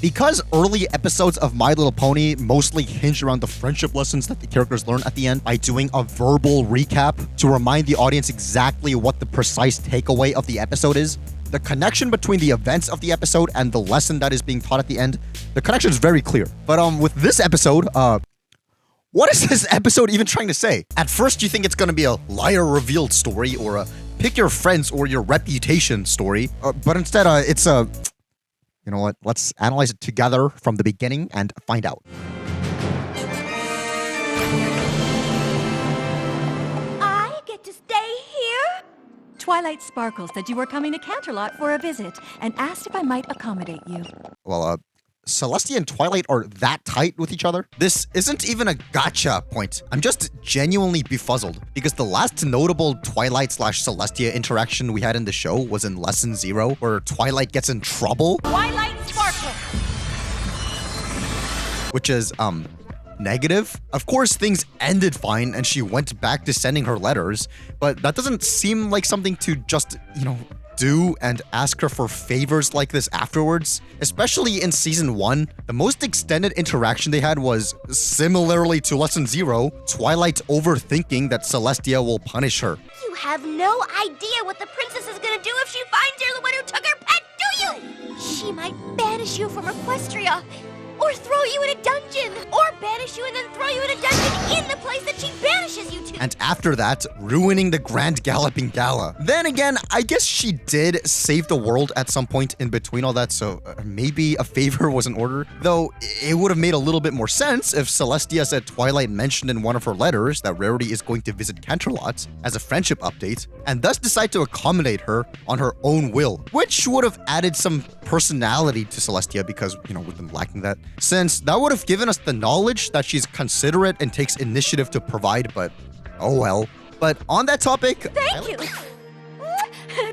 Because early episodes of My Little Pony mostly hinge around the friendship lessons that the characters learn at the end by doing a verbal recap to remind the audience exactly what the precise takeaway of the episode is, the connection between the events of the episode and the lesson that is being taught at the end, the connection is very clear. But with this episode, what is this episode even trying to say? At first, you think it's going to be a liar revealed story or a pick your friends or your reputation story, but instead, it's a... You know what? Let's analyze it together from the beginning and find out. I get to stay here? Twilight Sparkle said you were coming to Canterlot for a visit and asked if I might accommodate you. Well, Celestia and Twilight are that tight with each other? This isn't even a gotcha point. I'm just genuinely befuzzled because the last notable Twilight/Celestia interaction we had in the show was in Lesson 0, where Twilight gets in trouble. Twilight Sparkle! Which is, negative. Of course, things ended fine and she went back to sending her letters, but that doesn't seem like something to just, do and ask her for favors like this afterwards. Especially in Season 1, the most extended interaction they had was, similarly to Lesson 0, Twilight overthinking that Celestia will punish her. You have no idea what the princess is gonna do if she finds you're the one who took her pet, do you? She might banish you from Equestria, or throw you in a dungeon, or banish you and then throw you in a dungeon in the place that she banishes you to. And after that, ruining the Grand Galloping Gala. Then again, I guess she did save the world at some point in between all that, so maybe a favor was in order. Though, it would have made a little bit more sense if Celestia said Twilight mentioned in one of her letters that Rarity is going to visit Canterlot as a friendship update, and thus decide to accommodate her on her own will, which would have added some personality to Celestia because, we've been lacking that. Since that would have given us the knowledge that she's considerate and takes initiative to provide, but oh well. But on that topic... Thank you!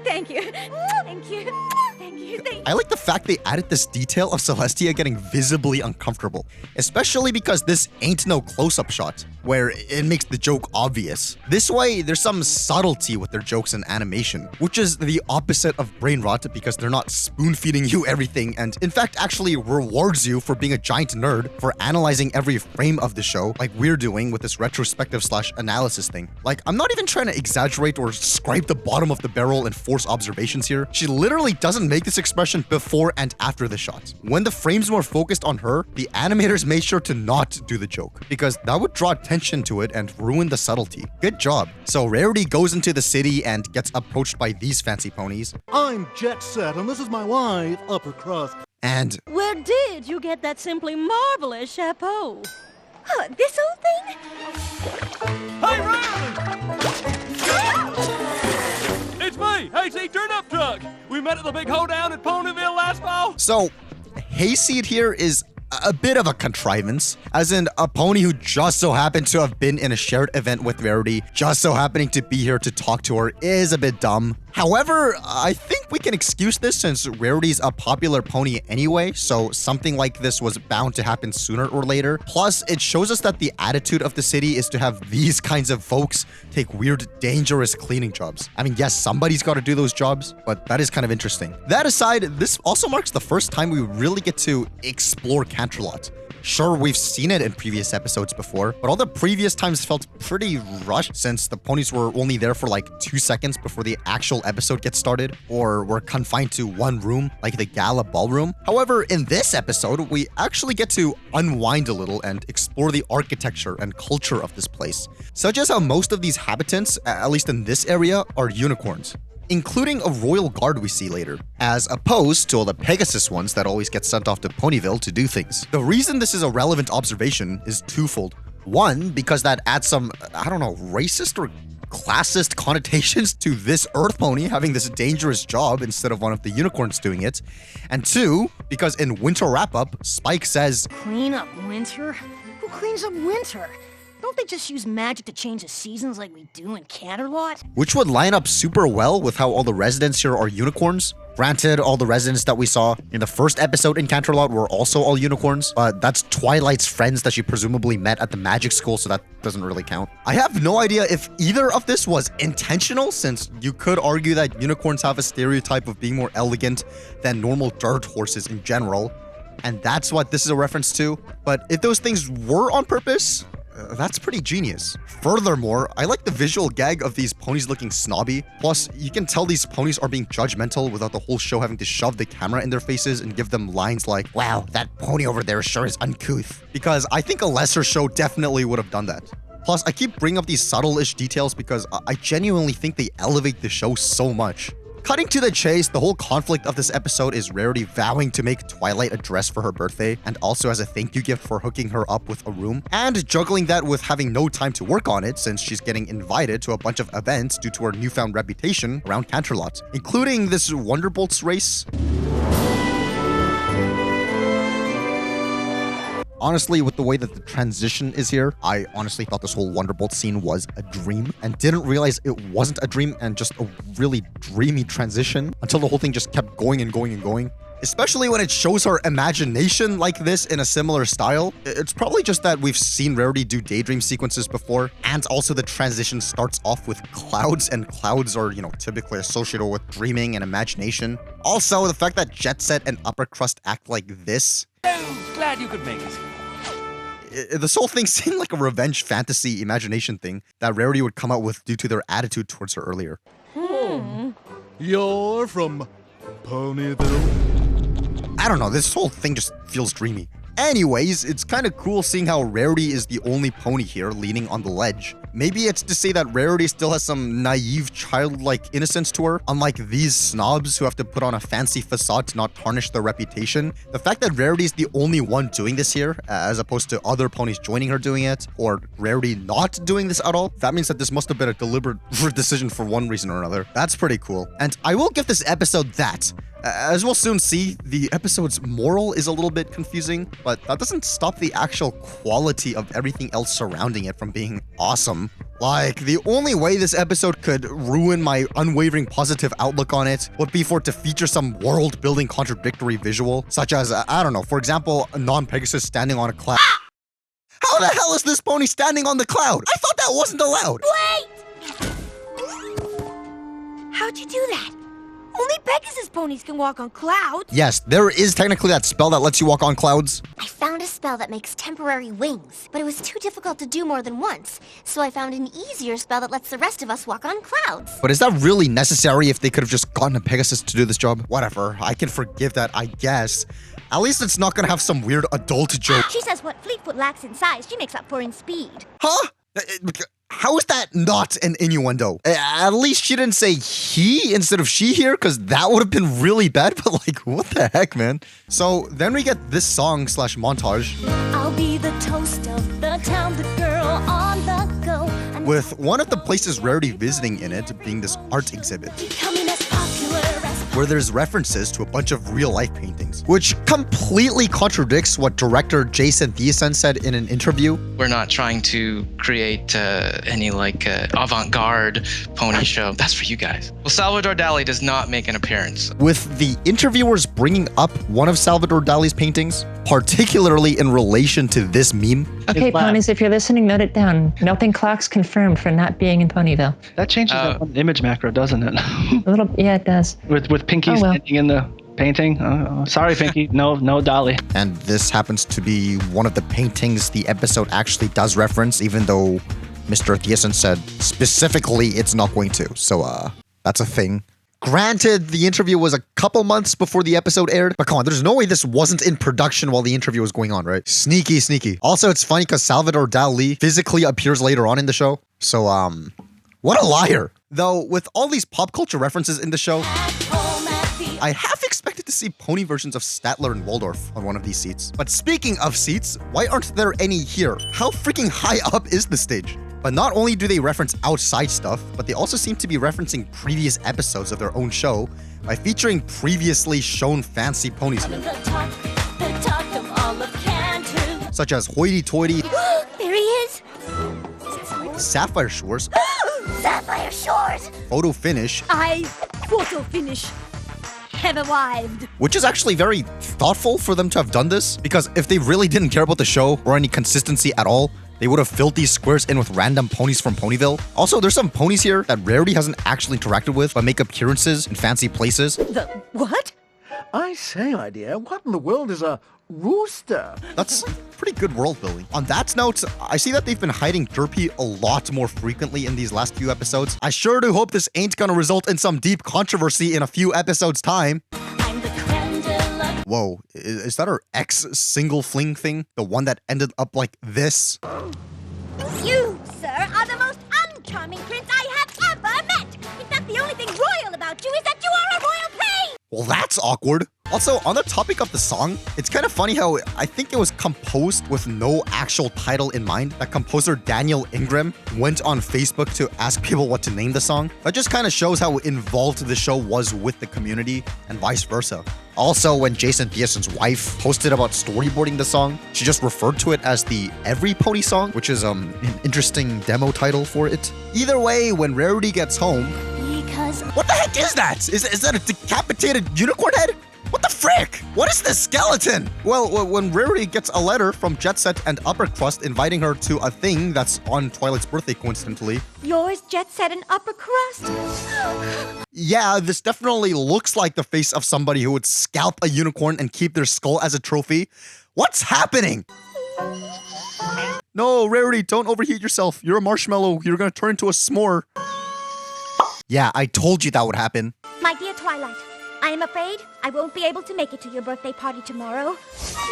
Thank you. Thank you. Thank you. Thank you. I like the fact they added this detail of Celestia getting visibly uncomfortable, especially because this ain't no close-up shot, where it makes the joke obvious. This way, there's some subtlety with their jokes and animation, which is the opposite of brain rot because they're not spoon-feeding you everything and, in fact, actually rewards you for being a giant nerd for analyzing every frame of the show like we're doing with this retrospective/analysis thing. Like, I'm not even trying to exaggerate or scrape the bottom of the barrel and force observations here. She literally doesn't make this expression before and after the shot. When the frames were focused on her, the animators made sure to not do the joke because that would draw attention to it and ruin the subtlety. Good job. So Rarity goes into the city and gets approached by these fancy ponies. I'm Jet Set, and this is my wife, Upper Crust. And where did you get that simply marvelous chapeau? This old thing? Hey, Riley! It's me, Hayseed Turn-Up Truck. We met at the big hoedown at Ponyville last fall. So, Hayseed here is a bit of a contrivance, as in a pony who just so happened to have been in a shared event with Rarity, just so happening to be here to talk to her is a bit dumb. However, I think we can excuse this since Rarity's a popular pony anyway, so something like this was bound to happen sooner or later. Plus, it shows us that the attitude of the city is to have these kinds of folks take weird, dangerous cleaning jobs. I mean, yes, somebody's got to do those jobs, but that is kind of interesting. That aside, this also marks the first time we really get to explore Canterlot. Sure, we've seen it in previous episodes before, but all the previous times felt pretty rushed since the ponies were only there for like 2 seconds before the actual episode gets started, or were confined to one room, like the gala ballroom. However, in this episode, we actually get to unwind a little and explore the architecture and culture of this place, such as how most of these habitants, at least in this area, are unicorns, including a royal guard we see later, as opposed to all the Pegasus ones that always get sent off to Ponyville to do things. The reason this is a relevant observation is twofold. One, because that adds some, racist or classist connotations to this Earth pony having this dangerous job instead of one of the unicorns doing it. And two, because in Winter Wrap-Up, Spike says, Clean up winter? Who cleans up winter? Don't they just use magic to change the seasons like we do in Canterlot? which would line up super well with how all the residents here are unicorns. Granted, all the residents that we saw in the first episode in Canterlot were also all unicorns, but that's Twilight's friends that she presumably met at the magic school, so that doesn't really count. I have no idea if either of this was intentional, since you could argue that unicorns have a stereotype of being more elegant than normal dirt horses in general, and that's what this is a reference to. But if those things were on purpose, that's pretty genius. Furthermore, I like the visual gag of these ponies looking snobby. Plus, you can tell these ponies are being judgmental without the whole show having to shove the camera in their faces and give them lines like, "Wow, that pony over there sure is uncouth." Because I think a lesser show definitely would have done that. Plus, I keep bringing up these subtle-ish details because I genuinely think they elevate the show so much. Cutting to the chase, the whole conflict of this episode is Rarity vowing to make Twilight a dress for her birthday, and also as a thank you gift for hooking her up with a room, and juggling that with having no time to work on it since she's getting invited to a bunch of events due to her newfound reputation around Canterlot, including this Wonderbolts race. Honestly, with the way that the transition is here, I honestly thought this whole Wonderbolt scene was a dream and didn't realize it wasn't a dream and just a really dreamy transition until the whole thing just kept going and going and going. Especially when it shows her imagination like this in a similar style. It's probably just that we've seen Rarity do daydream sequences before, and also the transition starts off with clouds, and clouds are, typically associated with dreaming and imagination. Also, the fact that Jet Set and Upper Crust act like this. Oh, glad you could make it. This whole thing seemed like a revenge fantasy imagination thing that Rarity would come out with due to their attitude towards her earlier. You're from Ponyville? I don't know, this whole thing just feels dreamy. Anyways, it's kind of cool seeing how Rarity is the only pony here leaning on the ledge. Maybe it's to say that Rarity still has some naive, childlike innocence to her, unlike these snobs who have to put on a fancy facade to not tarnish their reputation. The fact that Rarity is the only one doing this here, as opposed to other ponies joining her doing it, or Rarity not doing this at all, that means that this must have been a deliberate decision for one reason or another. That's pretty cool. And I will give this episode that. As we'll soon see, the episode's moral is a little bit confusing, but that doesn't stop the actual quality of everything else surrounding it from being awesome. Like, the only way this episode could ruin my unwavering positive outlook on it would be for it to feature some world-building contradictory visual, such as, I don't know, for example, a non-Pegasus standing on a cloud. How the hell is this pony standing on the cloud? I thought that wasn't allowed! Wait! How'd you do that? Only Pegasus ponies can walk on clouds. Yes, there is technically that spell that lets you walk on clouds. I found a spell that makes temporary wings, but it was too difficult to do more than once, so I found an easier spell that lets the rest of us walk on clouds. But is that really necessary if they could have just gotten a Pegasus to do this job? Whatever, I can forgive that, I guess. At least it's not gonna have some weird adult joke. She says what Fleetfoot lacks in size, she makes up for in speed. Huh? How is that not an innuendo? At least she didn't say he instead of she here, because that would have been really bad, but like, what the heck, man? So then we get this song / montage. I'll be the toast of the town, the girl on the go. With one of the places Rarity visiting in it being this art exhibit, Becoming as popular as where there's references to a bunch of real-life paintings, which completely contradicts what director Jason Thiessen said in an interview. We're not trying to create any avant-garde pony show. That's for you guys. Well, Salvador Dali does not make an appearance. With the interviewers bringing up one of Salvador Dali's paintings, particularly in relation to this meme. Okay, ponies, if you're listening, note it down. Melting Clocks confirmed for not being in Ponyville. That changes that one image macro, doesn't it? A little, yeah, it does. With Pinky standing in the painting. Sorry, Pinky. No Dolly. And this happens to be one of the paintings the episode actually does reference, even though Mr. Thiessen said specifically it's not going to. So, that's a thing. Granted, the interview was a couple months before the episode aired, but come on, there's no way this wasn't in production while the interview was going on, right? Sneaky, sneaky. Also, it's funny because Salvador Dali physically appears later on in the show. So, what a liar. Though, with all these pop culture references in the show, I half expected to see pony versions of Statler and Waldorf on one of these seats. But speaking of seats, why aren't there any here? How freaking high up is the stage? But not only do they reference outside stuff, but they also seem to be referencing previous episodes of their own show by featuring previously shown fancy ponies here. Such as Hoity Toity, There he is! Sapphire Shores, Sapphire Shores! Photo Finish, I photo finish. Have arrived. which is actually very thoughtful for them to have done this, because if they really didn't care about the show or any consistency at all, they would have filled these squares in with random ponies from Ponyville. Also, there's some ponies here that Rarity hasn't actually interacted with, but make appearances in fancy places. The what? I say, my dear, what in the world is a rooster? That's pretty good world building. On that note, I see that they've been hiding Derpy a lot more frequently in these last few episodes. I sure do hope this ain't gonna result in some deep controversy in a few episodes' time. Whoa, is that her ex single fling thing? The one that ended up like this? You, sir, are the most uncharming prince I have ever met. In fact, the only thing royal about you is that you are a royal pain. Well, that's awkward. Also, on the topic of the song, it's kind of funny how I think it was composed with no actual title in mind. That composer Daniel Ingram went on Facebook to ask people what to name the song. That just kind of shows how involved the show was with the community and vice versa. Also, when Jason Biason's wife posted about storyboarding the song, she just referred to it as the Every Pony song, which is an interesting demo title for it. Either way, when Rarity gets home... What the heck is that? Is that a decapitated unicorn head? What the frick? What is this skeleton? Well, when Rarity gets a letter from Jet Set and Upper Crust inviting her to a thing that's on Twilight's birthday coincidentally. Yours, Jet Set and Upper Crust? Yeah, this definitely looks like the face of somebody who would scalp a unicorn and keep their skull as a trophy. What's happening? No, Rarity, don't overheat yourself. You're a marshmallow. You're gonna turn into a s'more. Yeah, I told you that would happen. My dear Twilight, I am afraid I won't be able to make it to your birthday party tomorrow.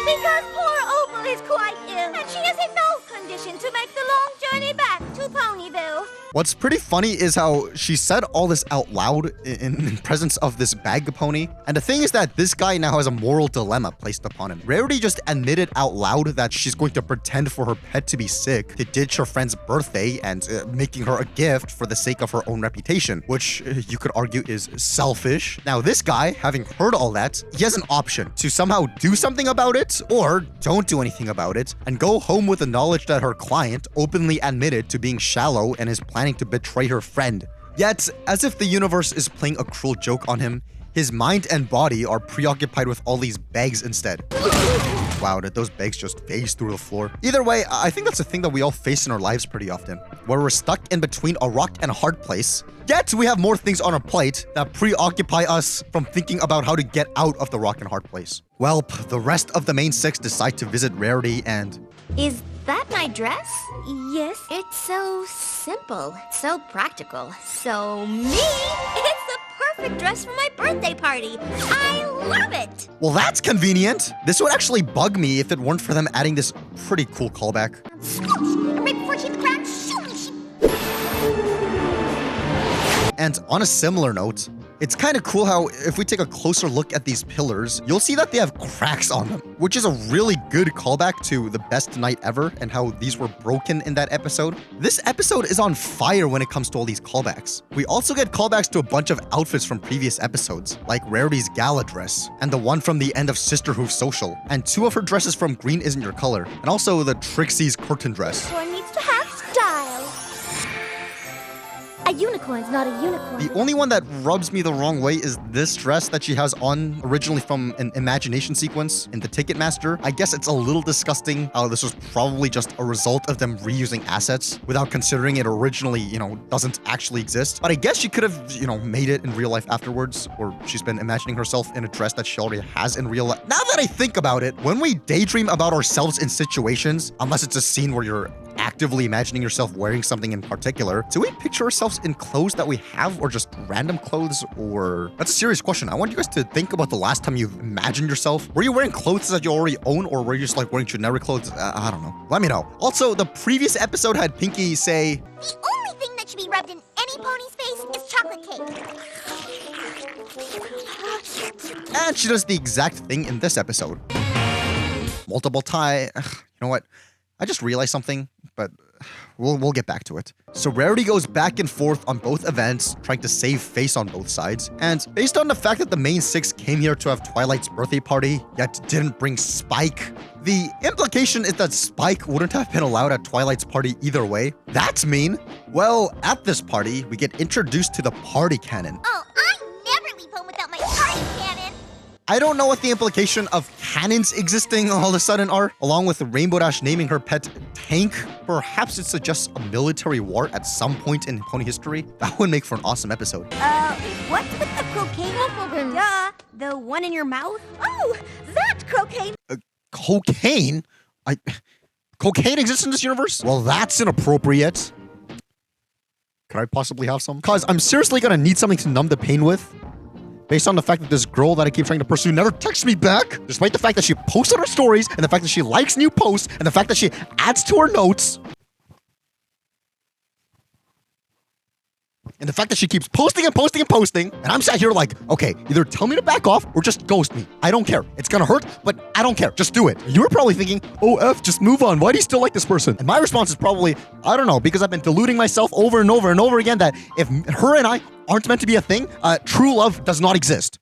Because poor Opal is quite ill, and she is in no condition to make the long journey back to Ponyville. What's pretty funny is how she said all this out loud in presence of this bag pony. And the thing is that this guy now has a moral dilemma placed upon him. Rarity just admitted out loud that she's going to pretend for her pet to be sick to ditch her friend's birthday and making her a gift for the sake of her own reputation, which you could argue is selfish. Now, this guy, having heard all that, he has an option to somehow do something about it or don't do anything about it and go home with the knowledge that her client openly admitted to being shallow and is planning to betray her friend. Yet, as if the universe is playing a cruel joke on him, his mind and body are preoccupied with all these bags instead. Wow, did those bags just phase through the floor? Either way, I think that's a thing that we all face in our lives pretty often, where we're stuck in between a rock and a hard place, yet we have more things on our plate that preoccupy us from thinking about how to get out of the rock and hard place. Well, the rest of the main six decide to visit Rarity and... Is that my dress? Yes. It's so simple, so practical, so me. It's the perfect dress for my birthday party. I love it. Well, that's convenient. This would actually bug me if it weren't for them adding this pretty cool callback. Right before she hit the ground, And on a similar note, it's kind of cool how if we take a closer look at these pillars, you'll see that they have cracks on them, which is a really good callback to the best night ever and how these were broken in that episode. This episode is on fire when it comes to all these callbacks. We also get callbacks to a bunch of outfits from previous episodes, like Rarity's gala dress, and the one from the end of Sisterhood Social, and two of her dresses from Green Isn't Your Color, and also the Trixie's curtain dress. One needs to have style. A unicorn's not a unicorn. The only one that rubs me the wrong way is this dress that she has on originally from an imagination sequence in the Ticketmaster. I guess it's a little disgusting how this was probably just a result of them reusing assets without considering it originally, doesn't actually exist. But I guess she could have, made it in real life afterwards, or she's been imagining herself in a dress that she already has in real life. Now that I think about it, when we daydream about ourselves in situations, unless it's a scene where you're actively imagining yourself wearing something in particular, do we picture ourselves in clothes that we have or just random clothes? Or that's a serious question. I want you guys to think about the last time you imagined yourself. Were you wearing clothes that you already own, or were you just like wearing generic clothes? I don't know. Let me know. Also, the previous episode had Pinky say, the only thing that should be rubbed in any pony's face is chocolate cake. and she does the exact thing in this episode. Multiple tie. You know what? I just realized something, but we'll get back to it. So Rarity goes back and forth on both events, trying to save face on both sides. And based on the fact that the main six came here to have Twilight's birthday party, yet didn't bring Spike, the implication is that Spike wouldn't have been allowed at Twilight's party either way. That's mean. Well, at this party, we get introduced to the party cannon. Oh, I never leave home without my party cannon. I don't know what the implication of cannons existing all of a sudden are, along with Rainbow Dash naming her pet Tank. Perhaps it suggests a military war at some point in pony history. That would make for an awesome episode. What's with the cocaine program? Duh, The one in your mouth? Oh, that cocaine. Cocaine? Cocaine exists in this universe? Well, that's inappropriate. Could I possibly have some? Cause I'm seriously gonna need something to numb the pain with. Based on the fact that this girl that I keep trying to pursue never texts me back, despite the fact that she posts on her stories, and the fact that she likes new posts, and the fact that she adds to her notes. And the fact that she keeps posting and posting and posting, and I'm sat here like, okay, either tell me to back off or just ghost me. I don't care. It's gonna hurt, but I don't care. Just do it. You were probably thinking, oh, F, just move on. Why do you still like this person? And my response is probably, I don't know, because I've been deluding myself over and over and over again that if her and I aren't meant to be a thing, true love does not exist.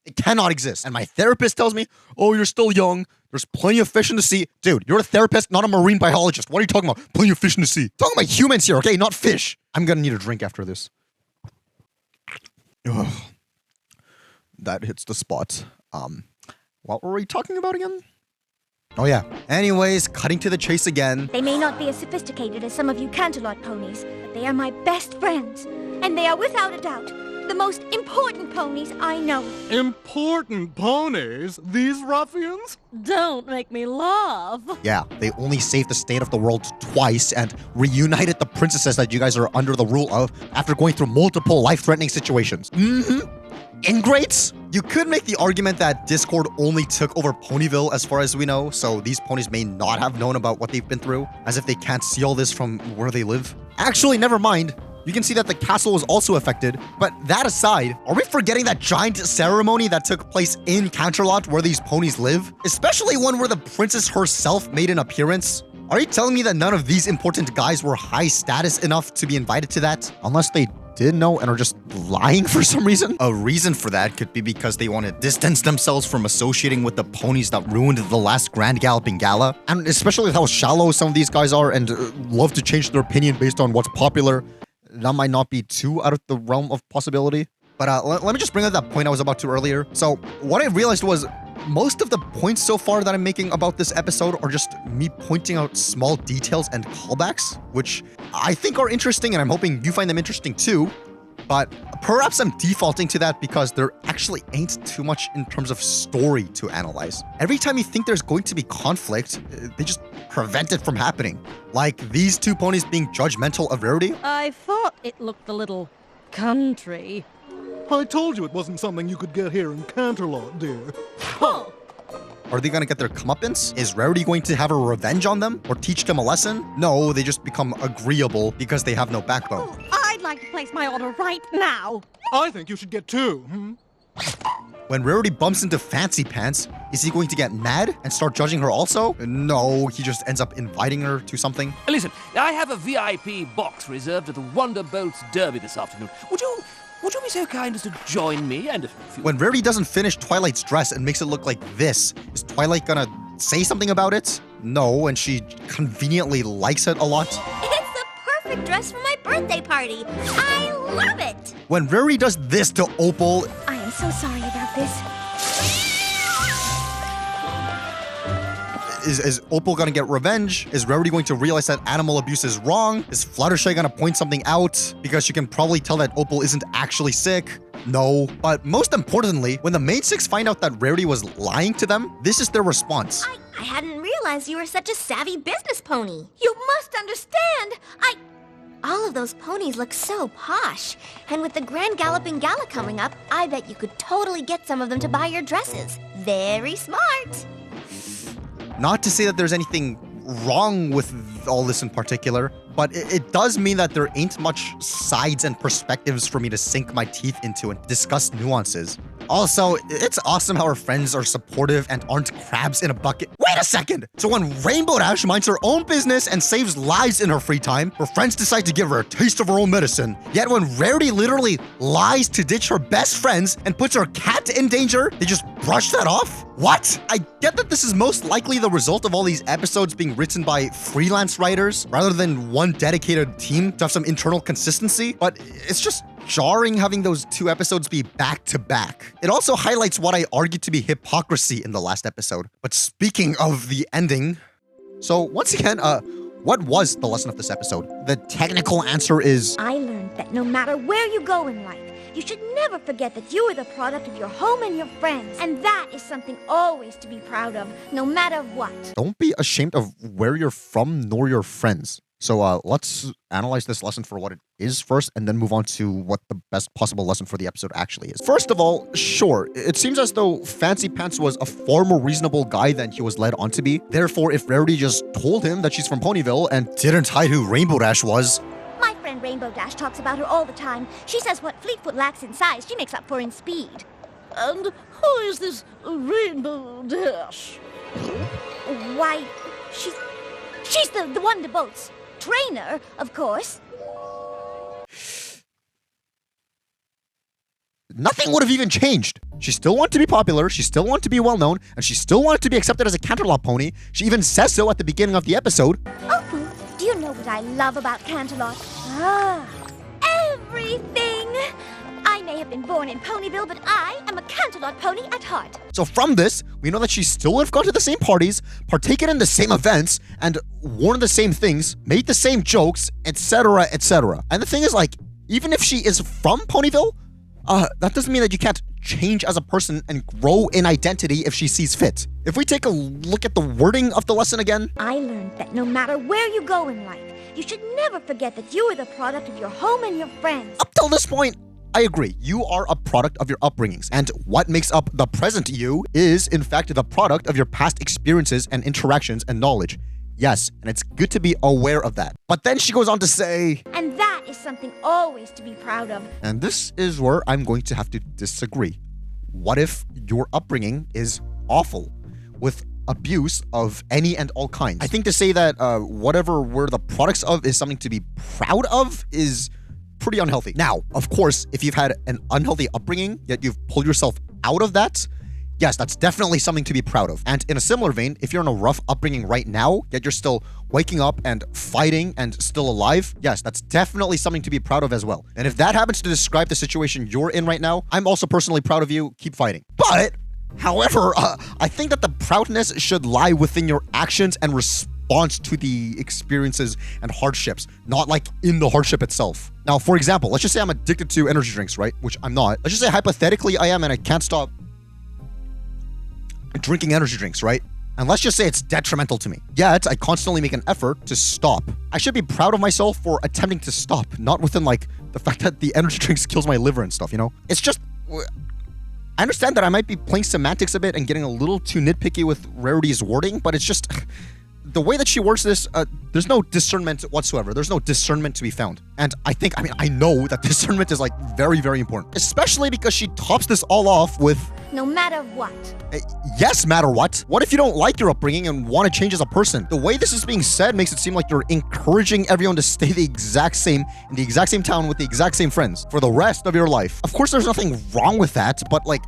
It cannot exist. And my therapist tells me, oh, you're still young. There's plenty of fish in the sea. Dude, you're a therapist, not a marine biologist. What are you talking about? Plenty of fish in the sea. Talking about humans here, okay? Not fish. I'm gonna need a drink after this. Ugh. That hits the spot. What were we talking about again? Oh yeah. Anyways, cutting to the chase again. They may not be as sophisticated as some of you Canterlot ponies, but they are my best friends. And they are without a doubt the most important ponies I know. Important ponies? These ruffians? Don't make me laugh. Yeah, they only saved the state of the world twice and reunited the princesses that you guys are under the rule of after going through multiple life-threatening situations. Ingrates? You could make the argument that Discord only took over Ponyville as far as we know, so these ponies may not have known about what they've been through, as if they can't see all this from where they live. Actually, never mind. You can see that the castle was also affected, but that aside, are we forgetting that giant ceremony that took place in Canterlot where these ponies live? Especially one where the princess herself made an appearance? Are you telling me that none of these important guys were high status enough to be invited to that? Unless they did know and are just lying for some reason? A reason for that could be because they want to distance themselves from associating with the ponies that ruined the last Grand Galloping Gala. And especially with how shallow some of these guys are and love to change their opinion based on what's popular. That might not be too out of the realm of possibility. But let me just bring up that point I was about to earlier. So what I realized was most of the points so far that I'm making about this episode are just me pointing out small details and callbacks, which I think are interesting, and I'm hoping you find them interesting too. But perhaps I'm defaulting to that because there actually ain't too much in terms of story to analyze. Every time you think there's going to be conflict, they just prevent it from happening. Like these two ponies being judgmental of Rarity. I thought it looked a little country. I told you it wasn't something you could get here in Canterlot, dear. Huh. Are they gonna get their comeuppance? Is Rarity going to have a revenge on them? Or teach them a lesson? No, they just become agreeable because they have no backbone. I'd like to place my order right now. I think you should get two. When Rarity bumps into Fancy Pants, is he going to get mad and start judging her also? No, he just ends up inviting her to something. Listen, I have a VIP box reserved at the Wonderbolts Derby this afternoon. Would you be so kind as to join me and a few... When Rarity doesn't finish Twilight's dress and makes it look like this, is Twilight gonna say something about it? No, and she conveniently likes it a lot. It's the perfect dress for my birthday party. I love it. When Rarity does this to Opal... I am so sorry about this. Is Opal gonna get revenge? Is Rarity going to realize that animal abuse is wrong? Is Fluttershy gonna point something out because she can probably tell that Opal isn't actually sick? No. But most importantly, when the main six find out that Rarity was lying to them, this is their response. I hadn't realized you were such a savvy business pony. You must understand. All of those ponies look so posh. And with the Grand Galloping Gala coming up, I bet you could totally get some of them to buy your dresses. Very smart. Not to say that there's anything wrong with all this in particular, but it does mean that there ain't much sides and perspectives for me to sink my teeth into and discuss nuances. Also, it's awesome how her friends are supportive and aren't crabs in a bucket. Wait a second! So when Rainbow Dash minds her own business and saves lives in her free time, her friends decide to give her a taste of her own medicine. Yet when Rarity literally lies to ditch her best friends and puts her cat in danger, they just brush that off? What? I get that this is most likely the result of all these episodes being written by freelance writers rather than one dedicated team to have some internal consistency, but it's just jarring having those two episodes be back to back. It also highlights what I argued to be hypocrisy in the last episode. But speaking of the ending, so once again, what was the lesson of this episode? The technical answer is... I learned that no matter where you go in life, You should never forget that you are the product of your home and your friends. And that is something always to be proud of, no matter what. Don't be ashamed of where you're from nor your friends. So let's analyze this lesson for what it is first, and then move on to what the best possible lesson for the episode actually is. First of all, sure, it seems as though Fancy Pants was a far more reasonable guy than he was led on to be. Therefore, if Rarity just told him that she's from Ponyville and didn't hide who Rainbow Dash was... My friend Rainbow Dash talks about her all the time. She says what Fleetfoot lacks in size, she makes up for in speed. And who is this Rainbow Dash? Why, she's the Wonder Boat's trainer, of course. Nothing would have even changed. She still wanted to be popular, she still wanted to be well-known, and she still wanted to be accepted as a Canterlot pony. She even says so at the beginning of the episode. Oh, Pooh, do you know what I love about Canterlot? Everything! I may have been born in Ponyville, but I am a Canterlot pony at heart. So from this, we know that she still would have gone to the same parties, partaken in the same events, and worn the same things, made the same jokes, etc., etc. And the thing is, like, even if she is from Ponyville, that doesn't mean that you can't change as a person and grow in identity if she sees fit. If we take a look at the wording of the lesson again... I learned that no matter where you go in life, you should never forget that you are the product of your home and your friends. Up till this point, I agree. You are a product of your upbringings, and what makes up the present you is, in fact, the product of your past experiences and interactions and knowledge. Yes, and it's good to be aware of that. But then she goes on to say... And that is something always to be proud of. And this is where I'm going to have to disagree. What if your upbringing is awful, with abuse of any and all kinds? I think to say that whatever we're the products of is something to be proud of is pretty unhealthy. Now, of course, if you've had an unhealthy upbringing, yet you've pulled yourself out of that, yes, that's definitely something to be proud of. And in a similar vein, if you're in a rough upbringing right now, yet you're still waking up and fighting and still alive, yes, that's definitely something to be proud of as well. And if that happens to describe the situation you're in right now, I'm also personally proud of you. Keep fighting. But, however, I think that the proudness should lie within your actions and response to the experiences and hardships, not like in the hardship itself. Now, for example, let's just say I'm addicted to energy drinks, right? Which I'm not. Let's just say hypothetically I am and I can't stop drinking energy drinks, right? And let's just say it's detrimental to me. Yet, I constantly make an effort to stop. I should be proud of myself for attempting to stop, not within, like, the fact that the energy drinks kills my liver and stuff, you know? It's just... I understand that I might be playing semantics a bit and getting a little too nitpicky with Rarity's wording, but it's just... The way that she works this, there's no discernment whatsoever. There's no discernment to be found. And I know that discernment is, like, very, very important. Especially because she tops this all off with... No matter what. Yes, matter what. What if you don't like your upbringing and want to change as a person? The way this is being said makes it seem like you're encouraging everyone to stay the exact same, in the exact same town with the exact same friends for the rest of your life. Of course, there's nothing wrong with that, but, like,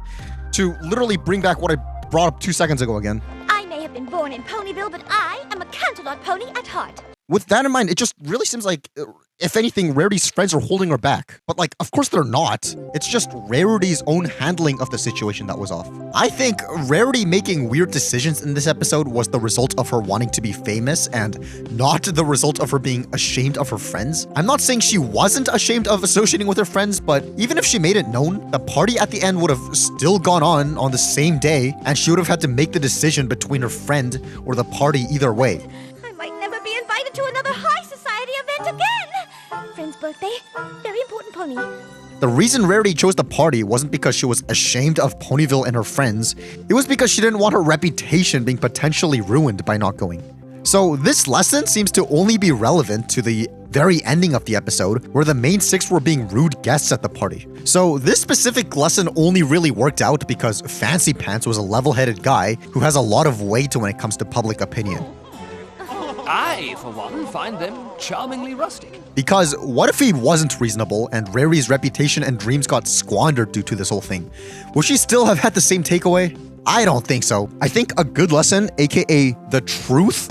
to literally bring back what I brought up 2 seconds ago again. I may have been born in Ponyville, but I am a Canterlot pony at heart. With that in mind, it just really seems like, if anything, Rarity's friends are holding her back. But, like, of course they're not. It's just Rarity's own handling of the situation that was off. I think Rarity making weird decisions in this episode was the result of her wanting to be famous and not the result of her being ashamed of her friends. I'm not saying she wasn't ashamed of associating with her friends, but even if she made it known, the party at the end would have still gone on the same day, and she would have had to make the decision between her friend or the party either way. I might never be invited to another high society event again. Friend's birthday, very important pony. The reason Rarity chose the party wasn't because she was ashamed of Ponyville and her friends. It was because she didn't want her reputation being potentially ruined by not going. So this lesson seems to only be relevant to the very ending of the episode, where the main six were being rude guests at the party. So this specific lesson only really worked out because Fancy Pants was a level-headed guy who has a lot of weight when it comes to public opinion. I, for one, find them charmingly rustic. Because what if he wasn't reasonable and Rarity's reputation and dreams got squandered due to this whole thing? Would she still have had the same takeaway? I don't think so. I think a good lesson, aka the truth,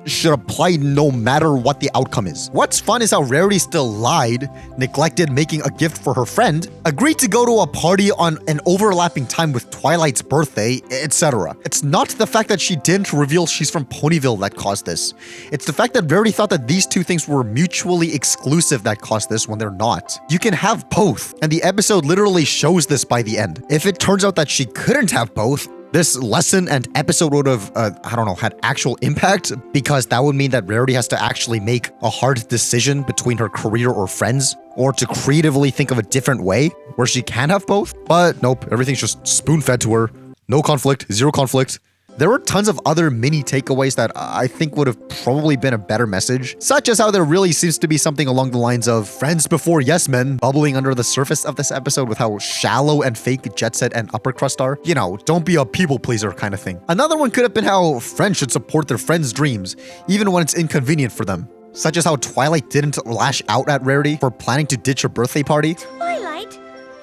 should apply no matter what the outcome is. What's fun is how Rarity still lied, neglected making a gift for her friend, agreed to go to a party on an overlapping time with Twilight's birthday, etc. It's not the fact that she didn't reveal she's from Ponyville that caused this. It's the fact that Rarity thought that these two things were mutually exclusive that caused this when they're not. You can have both, and the episode literally shows this by the end. If it turns out that she couldn't have both, this lesson and episode would have, I don't know, had actual impact, because that would mean that Rarity has to actually make a hard decision between her career or friends, or to creatively think of a different way where she can have both. But nope, everything's just spoon-fed to her. No conflict, zero conflict. There were tons of other mini takeaways that I think would have probably been a better message, such as how there really seems to be something along the lines of friends before yes men bubbling under the surface of this episode with how shallow and fake Jet Set and Upper Crust are. You know, don't be a people pleaser kind of thing. Another one could have been how friends should support their friends' dreams, even when it's inconvenient for them. Such as how Twilight didn't lash out at Rarity for planning to ditch her birthday party. Twilight,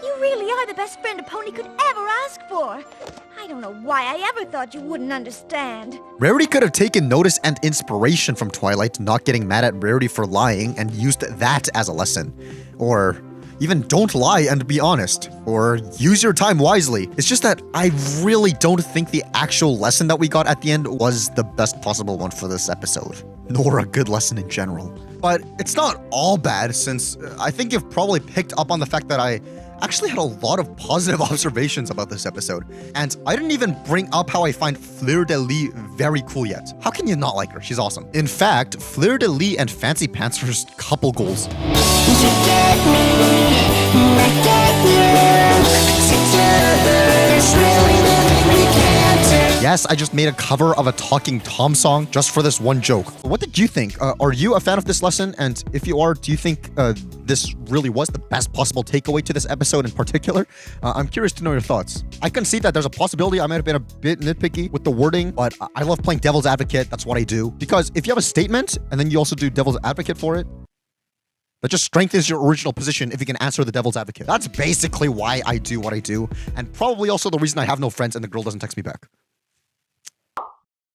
you really are the best friend a pony could ever ask for. I don't know why I ever thought you wouldn't understand. Rarity could have taken notice and inspiration from Twilight not getting mad at Rarity for lying and used that as a lesson. Or even don't lie and be honest. Or use your time wisely. It's just that I really don't think the actual lesson that we got at the end was the best possible one for this episode. Nor a good lesson in general. But it's not all bad, since I think you've probably picked up on the fact that I actually had a lot of positive observations about this episode. And I didn't even bring up how I find Fleur de Lis very cool yet. How can you not like her? She's awesome. In fact, Fleur de Lis and Fancy Pants are just couple goals. Yes, I just made a cover of a Talking Tom song just for this one joke. What did you think? Are you a fan of this lesson? And if you are, do you think this really was the best possible takeaway to this episode in particular? I'm curious to know your thoughts. I can see that there's a possibility I might have been a bit nitpicky with the wording, but I love playing devil's advocate. That's what I do. Because if you have a statement and then you also do devil's advocate for it, that just strengthens your original position if you can answer the devil's advocate. That's basically why I do what I do, and probably also the reason I have no friends and the girl doesn't text me back.